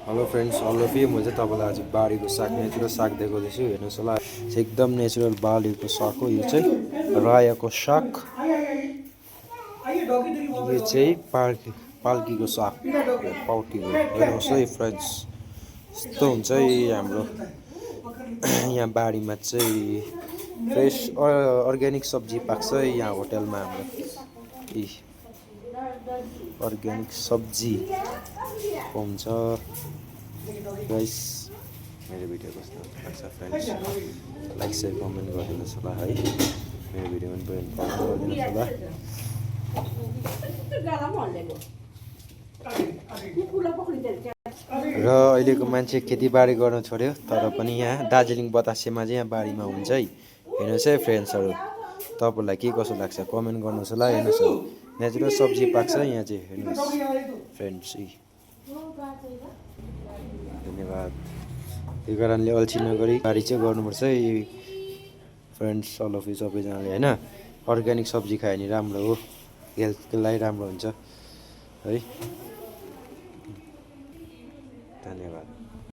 Hello friends, all of you. म चाहिँ तपाईँलाई आज बारीको साग, नेचुरल साग देखाउँदैछु। हेर्नुहोस् होला, एकदम नेचुरल बारीको साग हो। यो चाहिँ रायोको साग, यो चाहिँ पाल्कीको साग, पाउटीको। हेर्नुहोस् है फ्रेन्ड्स, यस्तो हुन्छ है हाम्रो यहाँ बारीमा चाहिँ फ्रेस अर्ग्यानिक सब्जी पाक्छ है यहाँ होटलमा हाम्रो। अर्ग्यानिक सब्जी पाउँछ गाइस। मेरो भिडियो कस्तो लाग्छ फ्रेन्ड्स, लाइक सेयर कमेन्ट गरिदिनुहोस् होला है। मेरो भिडियोमा पनि फलो गरिदिनुहोस् होला। र अहिलेको मान्छे खेतीबारी गर्न छोड्यो, तर पनि यहाँ दार्जिलिङ बतासेमा चाहिँ यहाँ बारीमा हुन्छ है। हेर्नुहोस् है फ्रेन्ड्सहरू, तपाईँलाई के कसो लाग्छ कमेन्ट गर्नुहोस् होला। हेर्नुहोस् नेचुरल सब्जी पाक्छ यहाँ चाहिँ। हेर्नुहोस् फ्रेन्ड्स, धन्यवाद। त्यही कारणले अल्छी नगरी बारी चाहिँ गर्नुपर्छ है फ्रेन्ड्स, अल अफ यु सबैजनाले होइन। अर्ग्यानिक सब्जी खायो भने राम्रो हो, हेल्थको लागि राम्रो हुन्छ है। धन्यवाद।